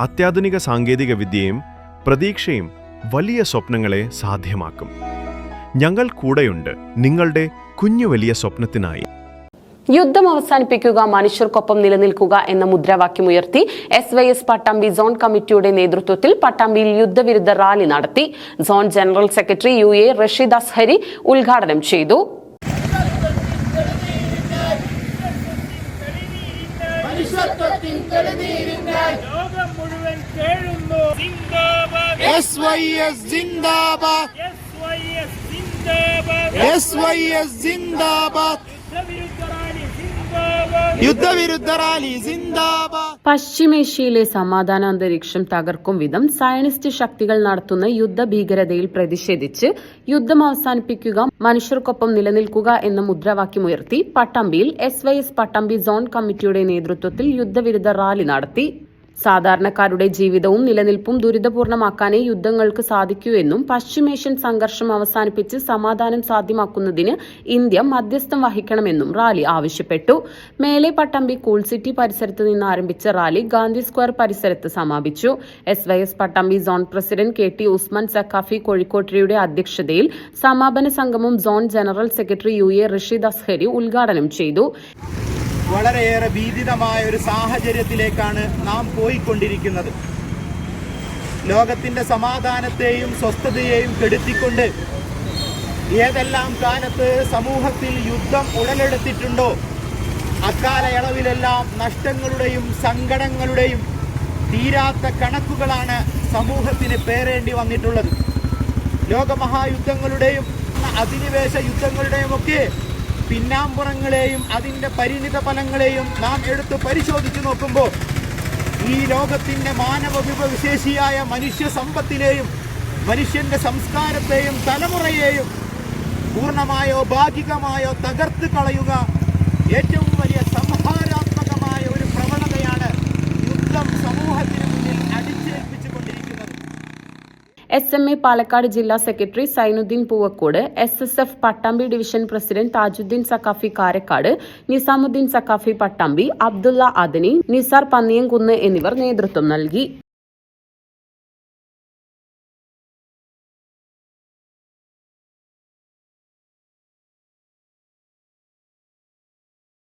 അത്യാധുനിക സാങ്കേതിക വിദ്യയും പ്രതീക്ഷയും വലിയ സ്വപ്നങ്ങളെ സാധ്യമാക്കും. ഞങ്ങൾ കൂടെയുണ്ട് നിങ്ങളുടെ കുഞ്ഞു വലിയ സ്വപ്നത്തിനായി. യുദ്ധം അവസാനിപ്പിക്കുക, മനുഷ്യർക്കൊപ്പം നിലനിൽക്കുക എന്ന മുദ്രാവാക്യമുയർത്തി SYS പട്ടാമ്പി സോൺ കമ്മിറ്റിയുടെ നേതൃത്വത്തിൽ പട്ടാമ്പിയിൽ യുദ്ധവിരുദ്ധ റാലി നടത്തി. Zone general secretary UA Rasheed Azhari ഉദ്ഘാടനം ചെയ്തു. SYS ജിന്ദാബാദ്, SYS ജിന്ദാബാദ്, യുദ്ധവിരുദ്ധ റാലി ജിന്ദാബാദ്. പശ്ചിമേഷ്യയിലെ സമാധാന അന്തരീക്ഷം തകർക്കും വിധം സയനിസ്റ്റ് ശക്തികൾ നടത്തുന്ന യുദ്ധഭീകരതയിൽ പ്രതിഷേധിച്ച് യുദ്ധം അവസാനിപ്പിക്കുക, മനുഷ്യർക്കൊപ്പം നിലനിൽക്കുക എന്ന മുദ്രാവാക്യമുയർത്തി പട്ടാമ്പിയിൽ SYS പട്ടാമ്പി സോൺ കമ്മിറ്റിയുടെ നേതൃത്വത്തിൽ യുദ്ധവിരുദ്ധ റാലി നടത്തി. സാധാരണക്കാരുടെ ജീവിതവും നിലനിൽപ്പും ദുരിതപൂർണമാക്കാനേ യുദ്ധങ്ങൾക്ക് സാധിക്കൂ എന്നും പശ്ചിമേഷ്യൻ സംഘർഷം അവസാനിപ്പിച്ച് സമാധാനം സാധ്യമാക്കുന്നതിന് ഇന്ത്യ മധ്യസ്ഥം വഹിക്കണമെന്നും റാലി ആവശ്യപ്പെട്ടു. മേലെ പട്ടാമ്പി കൂൾ സിറ്റി പരിസരത്ത് നിന്ന് ആരംഭിച്ച റാലി ഗാന്ധി സ്ക്വയർ പരിസരത്ത് സമാപിച്ചു. SYS Pattambi zone president KT Usman Saqafi കോഴിക്കോട്രിയുടെ അധ്യക്ഷതയിൽ സമാപന സംഗമം zone general secretary UA Rasheed Azhari ഉദ്ഘാടനം ചെയ്തു. വളരെയേറെ ഭീതിതമായ ഒരു സാഹചര്യത്തിലേക്കാണ് നാം പോയിക്കൊണ്ടിരിക്കുന്നത്. ലോകത്തിന്റെ സമാധാനത്തെയും സ്വസ്ഥതയെയും കെടുത്തിക്കൊണ്ട് ഏതെല്ലാം കാലത്ത് സമൂഹത്തിൽ യുദ്ധം ഉടലെടുത്തിട്ടുണ്ടോ അക്കാലയളവിലെല്ലാം നഷ്ടങ്ങളുടെയും സങ്കടങ്ങളുടെയും തീരാത്ത കണക്കുകളാണ് സമൂഹത്തിന് പേറേണ്ടി വന്നിട്ടുള്ളത്. ലോകമഹായുദ്ധങ്ങളുടെയും അധിനിവേശ യുദ്ധങ്ങളുടെയും ഒക്കെ പിന്നാമ്പുറങ്ങളെയും അതിൻ്റെ പരിണിത ഫലങ്ങളെയും നാം എടുത്ത് പരിശോധിച്ചു നോക്കുമ്പോൾ ഈ ലോകത്തിൻ്റെ മാനവ വിഭവശേഷിയായ മനുഷ്യ സമ്പത്തിനെയും മനുഷ്യന്റെ സംസ്കാരത്തെയും തലമുറയെയും പൂർണ്ണമായോ ഭാഗികമായോ തകർത്ത് കളയുക ഏറ്റവും വലിയ സംഹാരാത്മകമായ ഒരു പ്രവണതയാണ് യുദ്ധം സമൂഹത്തിന് മുന്നിൽ അടിച്ചേൽപ്പിച്ചുകൊണ്ടിരിക്കുന്നത്. SMA പാലക്കാട് ജില്ലാ secretary Zainuddin Poovakkode, SSF Pattambi division president Thajuddeen Saqafi Karakkad, Nizamuddin Saqafi Pattambi, Abdulla Adani, Nisar Panniyamkunnu എന്നിവർ നേതൃത്വം നൽകി.